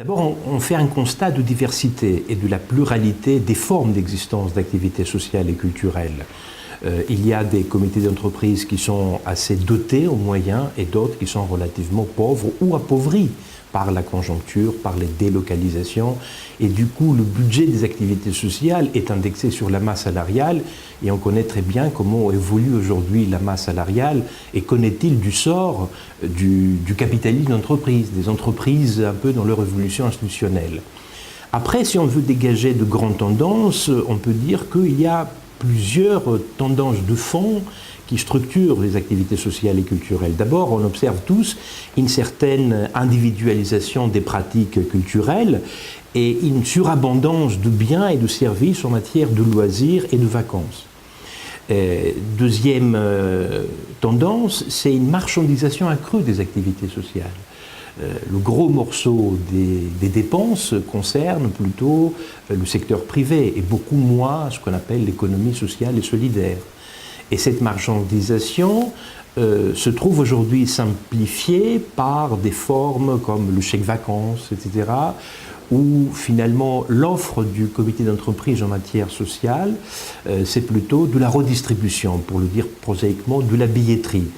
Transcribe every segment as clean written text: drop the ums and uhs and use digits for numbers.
D'abord, on fait un constat de diversité et de la pluralité des formes d'existence d'activités sociales et culturelles. Il y a des comités d'entreprise qui sont assez dotés en moyens et d'autres qui sont relativement pauvres ou appauvris par la conjoncture, par les délocalisations. Et du coup, le budget des activités sociales est indexé sur la masse salariale et on connaît très bien comment évolue aujourd'hui la masse salariale et connaît-il du sort du capitalisme d'entreprise, des entreprises un peu dans leur évolution institutionnelle. Après, si on veut dégager de grandes tendances, on peut dire qu'il y a plusieurs tendances de fond qui structurent les activités sociales et culturelles. D'abord, on observe tous une certaine individualisation des pratiques culturelles et une surabondance de biens et de services en matière de loisirs et de vacances. Deuxième tendance, c'est une marchandisation accrue des activités sociales. Le gros morceau des dépenses concerne plutôt le secteur privé et beaucoup moins ce qu'on appelle l'économie sociale et solidaire. Et cette marchandisation se trouve aujourd'hui simplifiée par des formes comme le chèque vacances, etc., où finalement l'offre du comité d'entreprise en matière sociale, c'est plutôt de la redistribution, pour le dire prosaïquement, de la billetterie,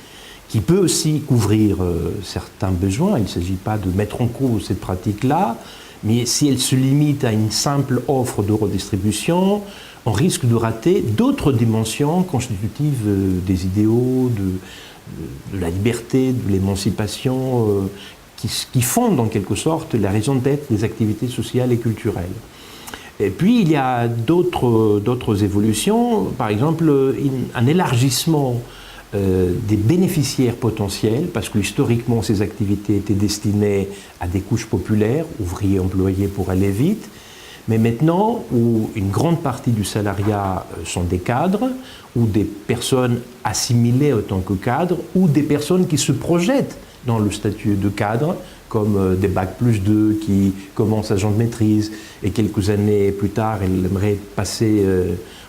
qui peut aussi couvrir certains besoins. Il ne s'agit pas de mettre en cause cette pratique-là, mais si elle se limite à une simple offre de redistribution, on risque de rater d'autres dimensions constitutives des idéaux, de la liberté, de l'émancipation, qui fondent en quelque sorte la raison d'être des activités sociales et culturelles. Et puis il y a d'autres évolutions, par exemple un élargissement des bénéficiaires potentiels, parce que historiquement ces activités étaient destinées à des couches populaires, ouvriers, employés pour aller vite, mais maintenant où une grande partie du salariat sont des cadres, ou des personnes assimilées en tant que cadres, ou des personnes qui se projettent dans le statut de cadre, comme des Bac+2 qui commencent agent de maîtrise, et quelques années plus tard, elles aimeraient passer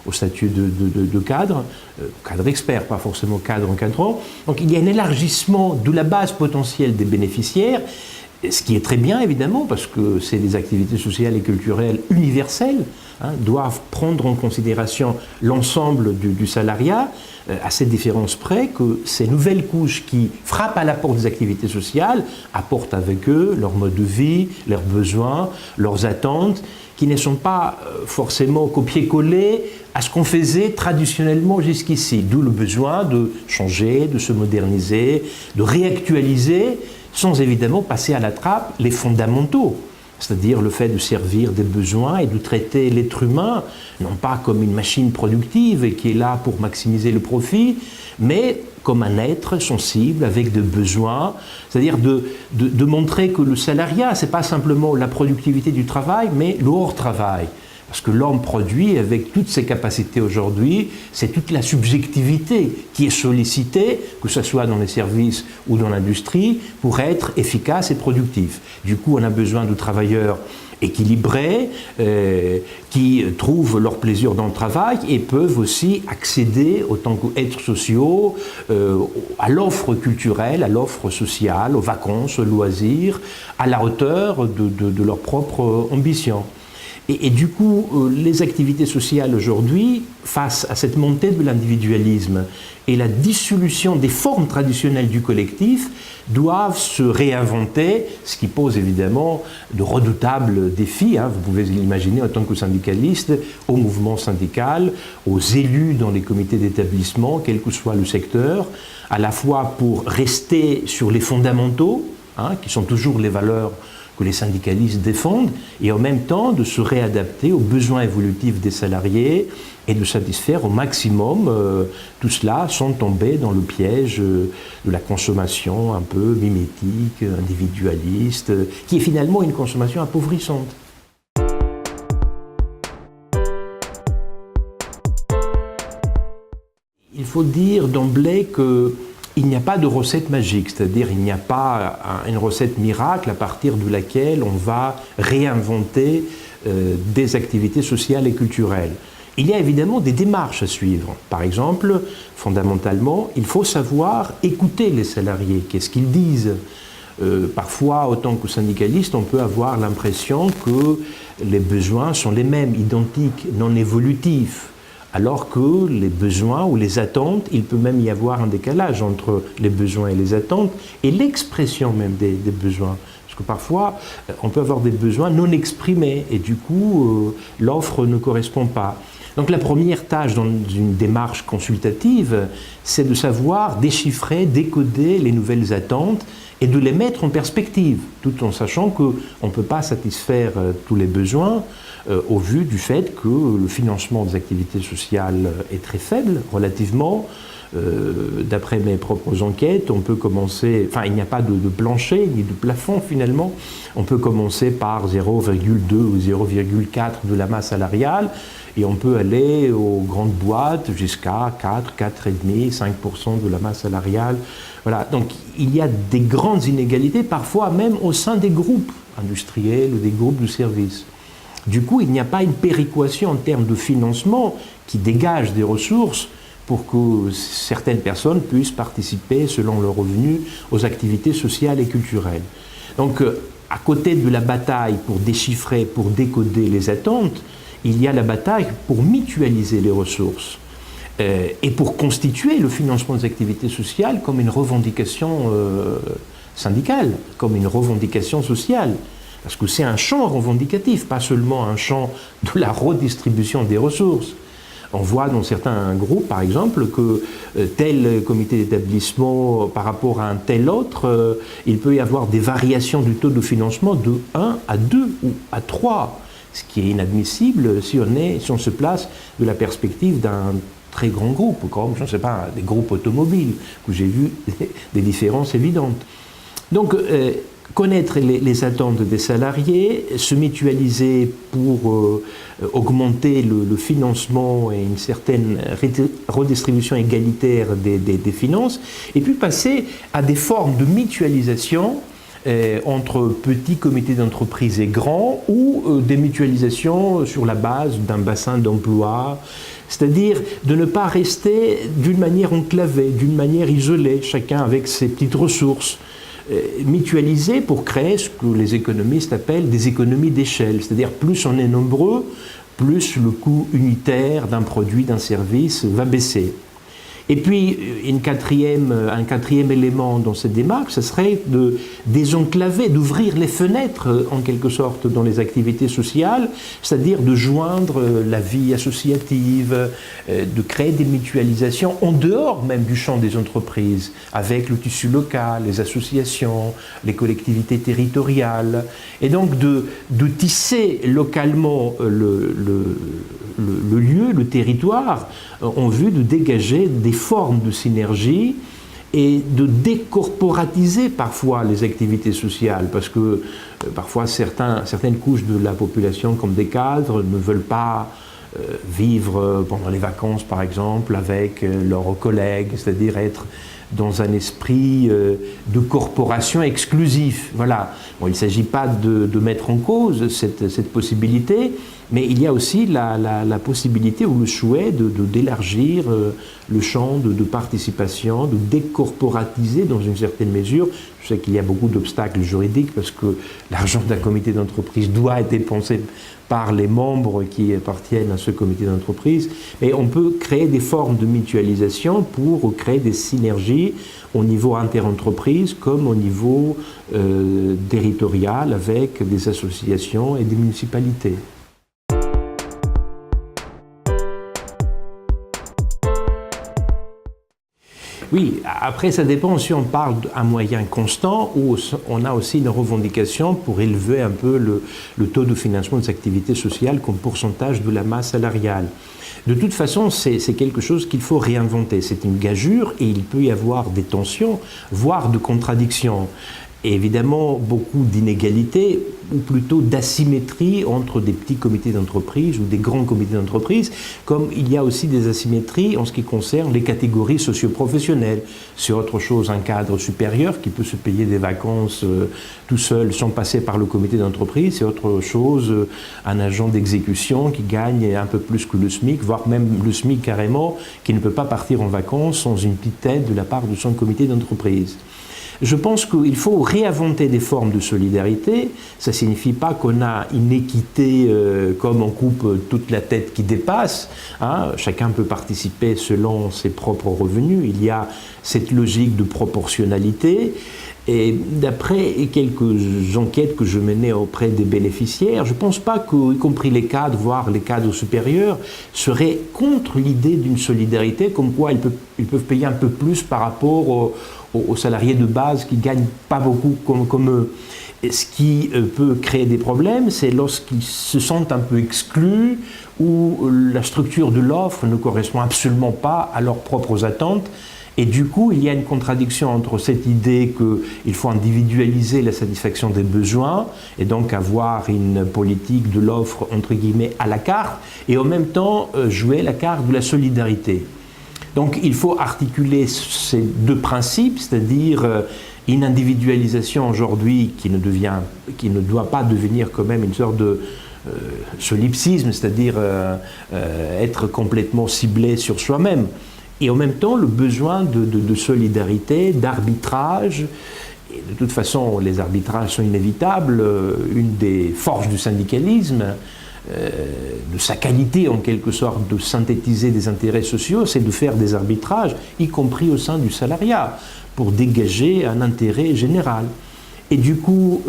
au statut de cadre, cadre expert, pas forcément cadre encadrant. Donc il y a un élargissement de la base potentielle des bénéficiaires, ce qui est très bien évidemment, parce que c'est des activités sociales et culturelles universelles, doivent prendre en considération l'ensemble du salariat, à cette différence près que ces nouvelles couches qui frappent à la porte des activités sociales apportent avec eux leur mode de vie, leurs besoins, leurs attentes, qui ne sont pas forcément copier-coller à ce qu'on faisait traditionnellement jusqu'ici. D'où le besoin de changer, de se moderniser, de réactualiser, sans évidemment passer à la trappe les fondamentaux, c'est-à-dire le fait de servir des besoins et de traiter l'être humain, non pas comme une machine productive et qui est là pour maximiser le profit, mais comme un être sensible avec des besoins, c'est-à-dire de montrer que le salariat, ce n'est pas simplement la productivité du travail, mais le hors-travail. Parce que l'homme produit avec toutes ses capacités aujourd'hui, c'est toute la subjectivité qui est sollicitée, que ce soit dans les services ou dans l'industrie, pour être efficace et productif. Du coup, on a besoin de travailleurs équilibrés, qui trouvent leur plaisir dans le travail et peuvent aussi accéder, autant qu'êtres sociaux, à l'offre culturelle, à l'offre sociale, aux vacances, aux loisirs, à la hauteur de leur propre ambition. Et du coup, les activités sociales aujourd'hui, face à cette montée de l'individualisme et la dissolution des formes traditionnelles du collectif, doivent se réinventer, ce qui pose évidemment de redoutables défis, vous pouvez l'imaginer en tant que syndicaliste, au mouvement syndical, aux élus dans les comités d'établissement, quel que soit le secteur, à la fois pour rester sur les fondamentaux, qui sont toujours les valeurs que les syndicalistes défendent, et en même temps de se réadapter aux besoins évolutifs des salariés et de satisfaire au maximum tout cela sans tomber dans le piège de la consommation un peu mimétique, individualiste, qui est finalement une consommation appauvrissante. Il faut dire d'emblée que il n'y a pas de recette magique, c'est-à-dire il n'y a pas une recette miracle à partir de laquelle on va réinventer des activités sociales et culturelles. Il y a évidemment des démarches à suivre. Par exemple, fondamentalement, il faut savoir écouter les salariés, qu'est-ce qu'ils disent. parfois, autant que syndicaliste, on peut avoir l'impression que les besoins sont les mêmes, identiques, non évolutifs. Alors que les besoins ou les attentes, il peut même y avoir un décalage entre les besoins et les attentes et l'expression même des besoins. Parce que parfois, on peut avoir des besoins non exprimés et du coup, l'offre ne correspond pas. Donc la première tâche dans une démarche consultative, c'est de savoir déchiffrer, décoder les nouvelles attentes et de les mettre en perspective, tout en sachant qu'on ne peut pas satisfaire tous les besoins au vu du fait que le financement des activités sociales est très faible relativement. D'après mes propres enquêtes, on peut commencer, enfin il n'y a pas de plancher ni de plafond finalement, on peut commencer par 0,2 ou 0,4 de la masse salariale et on peut aller aux grandes boîtes jusqu'à 4, 4,5, 5% de la masse salariale. Voilà. Donc il y a des grandes inégalités, parfois même au sein des groupes industriels ou des groupes de services. Du coup, il n'y a pas une péréquation en termes de financement qui dégage des ressources pour que certaines personnes puissent participer, selon leurs revenus, aux activités sociales et culturelles. Donc, à côté de la bataille pour déchiffrer, pour décoder les attentes, il y a la bataille pour mutualiser les ressources et pour constituer le financement des activités sociales comme une revendication syndicale, comme une revendication sociale. Parce que c'est un champ revendicatif, pas seulement un champ de la redistribution des ressources. On voit dans certains groupes, par exemple, que tel comité d'établissement par rapport à un tel autre, il peut y avoir des variations du taux de financement de 1 à 2 ou à 3, ce qui est inadmissible si on se place de la perspective d'un très grand groupe, comme, je ne sais pas, des groupes automobiles, où j'ai vu des différences évidentes. Donc, connaître les attentes des salariés, se mutualiser pour augmenter le financement et une certaine redistribution égalitaire des finances, et puis passer à des formes de mutualisation entre petits comités d'entreprise et grands, ou des mutualisations sur la base d'un bassin d'emploi, c'est-à-dire de ne pas rester d'une manière enclavée, d'une manière isolée, chacun avec ses petites ressources, mutualiser pour créer ce que les économistes appellent des économies d'échelle, c'est-à-dire plus on est nombreux, plus le coût unitaire d'un produit, d'un service va baisser. Et puis, un quatrième élément dans cette démarche, ce serait de désenclaver, d'ouvrir les fenêtres, en quelque sorte, dans les activités sociales, c'est-à-dire de joindre la vie associative, de créer des mutualisations en dehors même du champ des entreprises, avec le tissu local, les associations, les collectivités territoriales, et donc de tisser localement le lieu, le territoire, en vue de dégager des formes de synergie et de décorporatiser parfois les activités sociales, parce que parfois certaines couches de la population, comme des cadres, ne veulent pas vivre pendant les vacances, par exemple, avec leurs collègues, c'est-à-dire être dans un esprit de corporation exclusif. Voilà. Bon, il ne s'agit pas de mettre en cause cette possibilité, mais il y a aussi la possibilité ou le souhait d'élargir le champ de participation, de décorporatiser dans une certaine mesure. Je sais qu'il y a beaucoup d'obstacles juridiques parce que l'argent d'un comité d'entreprise doit être dépensé par les membres qui appartiennent à ce comité d'entreprise. Mais on peut créer des formes de mutualisation pour créer des synergies au niveau interentreprise comme au niveau territorial avec des associations et des municipalités. Oui, après ça dépend si on parle d'un moyen constant ou on a aussi une revendication pour élever un peu le taux de financement des activités sociales comme pourcentage de la masse salariale. De toute façon, c'est quelque chose qu'il faut réinventer. C'est une gageure et il peut y avoir des tensions, voire de contradictions. Et évidemment, beaucoup d'inégalités, ou plutôt d'asymétrie entre des petits comités d'entreprise ou des grands comités d'entreprise, comme il y a aussi des asymétries en ce qui concerne les catégories socio-professionnelles. C'est autre chose un cadre supérieur qui peut se payer des vacances tout seul sans passer par le comité d'entreprise. C'est autre chose un agent d'exécution qui gagne un peu plus que le SMIC, voire même le SMIC carrément, qui ne peut pas partir en vacances sans une petite aide de la part de son comité d'entreprise. Je pense qu'il faut réinventer des formes de solidarité. Ça ne signifie pas qu'on a une équité comme on coupe toute la tête qui dépasse. Hein. Chacun peut participer selon ses propres revenus. Il y a cette logique de proportionnalité. Et d'après quelques enquêtes que je menais auprès des bénéficiaires, je ne pense pas qu'y compris les cadres, voire les cadres supérieurs, seraient contre l'idée d'une solidarité, comme quoi ils peuvent payer un peu plus par rapport aux salariés de base qui ne gagnent pas beaucoup comme eux. Et ce qui peut créer des problèmes, c'est lorsqu'ils se sentent un peu exclus ou la structure de l'offre ne correspond absolument pas à leurs propres attentes. Et du coup, il y a une contradiction entre cette idée qu'il faut individualiser la satisfaction des besoins et donc avoir une politique de l'offre entre guillemets à la carte et en même temps jouer la carte de la solidarité. Donc il faut articuler ces deux principes, c'est-à-dire une individualisation aujourd'hui qui ne doit pas devenir quand même une sorte de solipsisme, c'est-à-dire être complètement ciblé sur soi-même. Et en même temps, le besoin de solidarité, d'arbitrage. Et de toute façon, les arbitrages sont inévitables. Une des forces du syndicalisme, de sa qualité en quelque sorte de synthétiser des intérêts sociaux, c'est de faire des arbitrages, y compris au sein du salariat, pour dégager un intérêt général. Et du coup,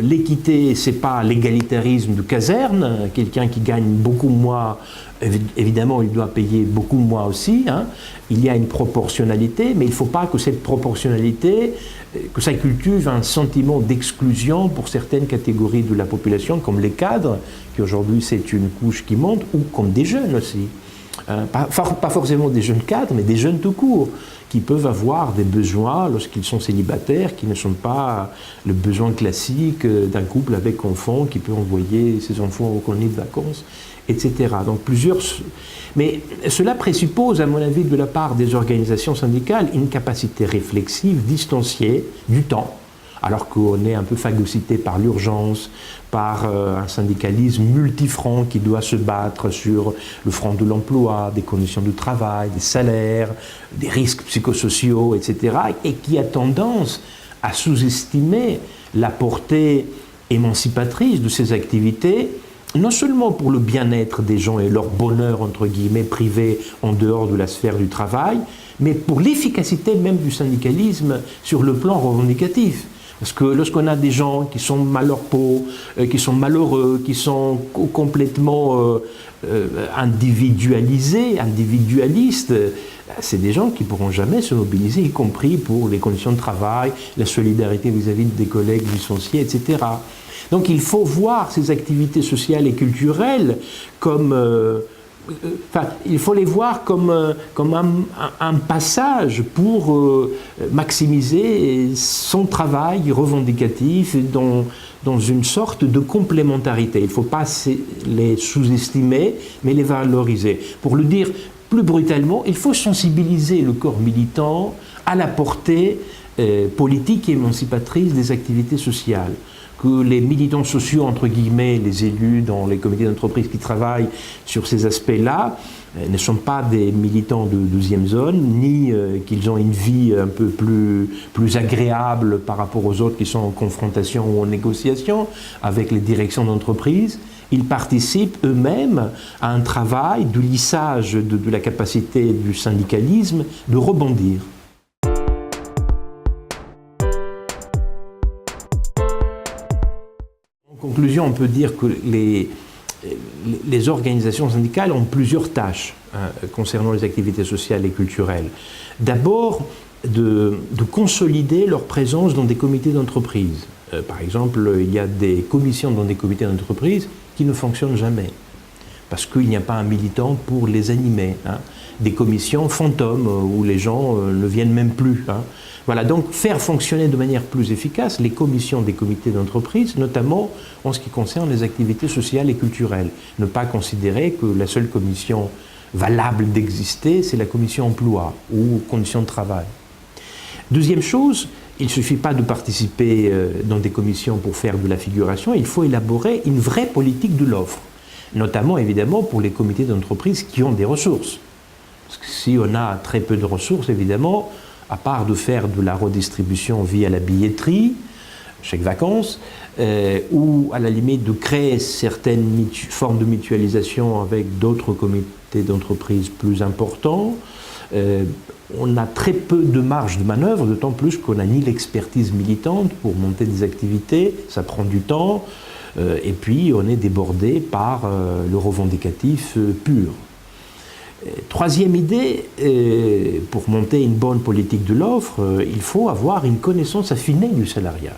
l'équité, ce n'est pas l'égalitarisme de caserne. Quelqu'un qui gagne beaucoup moins, évidemment, il doit payer beaucoup moins aussi. Hein. Il y a une proportionnalité, mais il ne faut pas que cette proportionnalité, que ça cultive un sentiment d'exclusion pour certaines catégories de la population, comme les cadres, qui aujourd'hui c'est une couche qui monte, ou comme des jeunes aussi. Pas forcément des jeunes cadres, mais des jeunes tout court, qui peuvent avoir des besoins lorsqu'ils sont célibataires, qui ne sont pas le besoin classique d'un couple avec enfants qui peut envoyer ses enfants aux colonies de vacances, etc. Donc mais cela présuppose, à mon avis, de la part des organisations syndicales, une capacité réflexive, distanciée du temps, alors qu'on est un peu phagocyté par l'urgence, par un syndicalisme multifront qui doit se battre sur le front de l'emploi, des conditions de travail, des salaires, des risques psychosociaux, etc., et qui a tendance à sous-estimer la portée émancipatrice de ces activités, non seulement pour le bien-être des gens et leur bonheur, entre guillemets, privé en dehors de la sphère du travail, mais pour l'efficacité même du syndicalisme sur le plan revendicatif. Parce que lorsqu'on a des gens qui sont mal leur peau, qui sont malheureux, qui sont complètement individualisés, individualistes, c'est des gens qui ne pourront jamais se mobiliser, y compris pour les conditions de travail, la solidarité vis-à-vis des collègues licenciés, etc. Donc il faut voir ces activités sociales et culturelles comme... il faut les voir comme un passage pour maximiser son travail revendicatif dans une sorte de complémentarité. Il ne faut pas les sous-estimer, mais les valoriser. Pour le dire plus brutalement, il faut sensibiliser le corps militant à la portée politique et émancipatrice des activités sociales. Que les militants sociaux, entre guillemets, les élus dans les comités d'entreprise qui travaillent sur ces aspects-là, ne sont pas des militants de deuxième zone, ni qu'ils ont une vie un peu plus agréable par rapport aux autres qui sont en confrontation ou en négociation avec les directions d'entreprise. Ils participent eux-mêmes à un travail de lissage de la capacité du syndicalisme de rebondir. En conclusion, on peut dire que les organisations syndicales ont plusieurs tâches concernant les activités sociales et culturelles. D'abord, de consolider leur présence dans des comités d'entreprise. Par exemple, il y a des commissions dans des comités d'entreprise qui ne fonctionnent jamais, parce qu'il n'y a pas un militant pour les animer. Hein. Des commissions fantômes où les gens ne viennent même plus. Hein. Voilà, donc faire fonctionner de manière plus efficace les commissions des comités d'entreprise, notamment en ce qui concerne les activités sociales et culturelles. Ne pas considérer que la seule commission valable d'exister, c'est la commission emploi ou conditions de travail. Deuxième chose, il ne suffit pas de participer dans des commissions pour faire de la figuration, il faut élaborer une vraie politique de l'offre, notamment évidemment pour les comités d'entreprise qui ont des ressources. Parce que si on a très peu de ressources, évidemment, à part de faire de la redistribution via la billetterie, chèque vacances, ou à la limite de créer certaines formes de mutualisation avec d'autres comités d'entreprise plus importants. On a très peu de marge de manœuvre, d'autant plus qu'on n'a ni l'expertise militante pour monter des activités, ça prend du temps, et puis on est débordé par le revendicatif pur. Troisième idée, pour monter une bonne politique de l'offre, il faut avoir une connaissance affinée du salariat,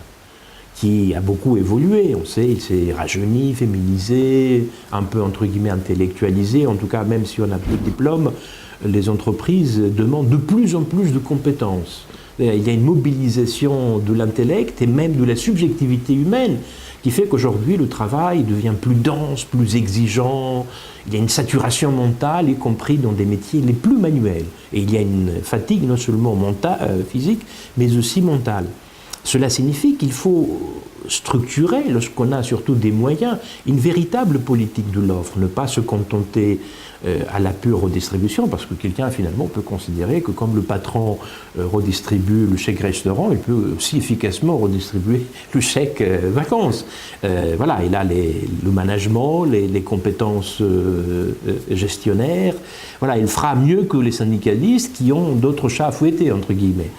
qui a beaucoup évolué. On sait, il s'est rajeuni, féminisé, un peu entre guillemets intellectualisé. En tout cas, même si on a peu de diplômes, les entreprises demandent de plus en plus de compétences. Il y a une mobilisation de l'intellect et même de la subjectivité humaine qui fait qu'aujourd'hui le travail devient plus dense, plus exigeant. Il y a une saturation mentale, y compris dans des métiers les plus manuels. Et il y a une fatigue non seulement physique, mais aussi mentale. Cela signifie qu'il faut structurer, lorsqu'on a surtout des moyens, une véritable politique de l'offre, ne pas se contenter à la pure redistribution, parce que quelqu'un finalement peut considérer que comme le patron redistribue le chèque restaurant, il peut aussi efficacement redistribuer le chèque vacances. Voilà, il a le management, les compétences gestionnaires, voilà, il fera mieux que les syndicalistes qui ont d'autres chats à fouetter, entre guillemets.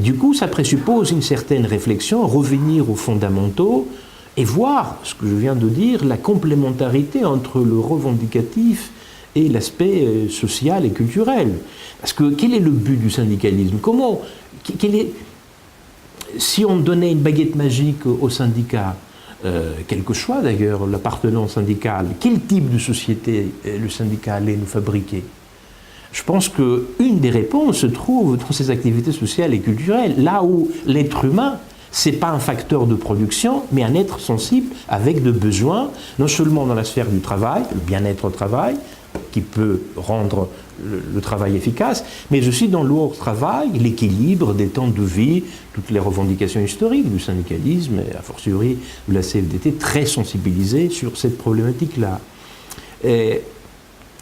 Du coup, ça présuppose une certaine réflexion, revenir aux fondamentaux et voir, ce que je viens de dire, la complémentarité entre le revendicatif et l'aspect social et culturel. Parce que quel est le but du syndicalisme? Si on donnait une baguette magique au syndicat, quel que soit d'ailleurs l'appartenance syndicale, quel type de société le syndicat allait nous fabriquer? Je pense qu'une des réponses se trouve dans ces activités sociales et culturelles, là où l'être humain, ce n'est pas un facteur de production, mais un être sensible avec de besoins, non seulement dans la sphère du travail, le bien-être au travail, qui peut rendre le travail efficace, mais aussi dans le hors-travail, l'équilibre des temps de vie, toutes les revendications historiques du syndicalisme, et a fortiori de la CFDT, très sensibilisées sur cette problématique-là.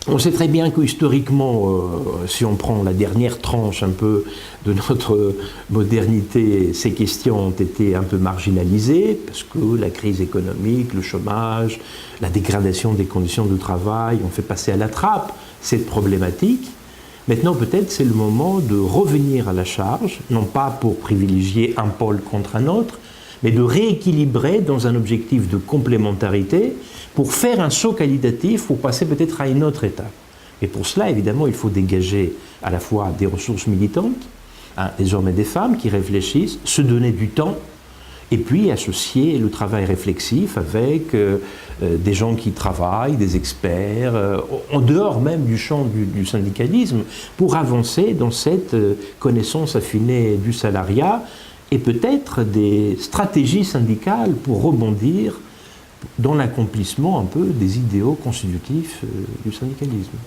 On sait très bien que historiquement, si on prend la dernière tranche un peu de notre modernité, ces questions ont été un peu marginalisées, parce que la crise économique, le chômage, la dégradation des conditions de travail ont fait passer à la trappe cette problématique. Maintenant, peut-être, c'est le moment de revenir à la charge, non pas pour privilégier un pôle contre un autre, mais de rééquilibrer dans un objectif de complémentarité pour faire un saut qualitatif, pour passer peut-être à une autre étape. Et pour cela, évidemment, il faut dégager à la fois des ressources militantes, des hommes et des femmes qui réfléchissent, se donner du temps, et puis associer le travail réflexif avec des gens qui travaillent, des experts, en dehors même du champ du syndicalisme, pour avancer dans cette connaissance affinée du salariat, et peut-être des stratégies syndicales pour rebondir dans l'accomplissement un peu des idéaux constitutifs du syndicalisme.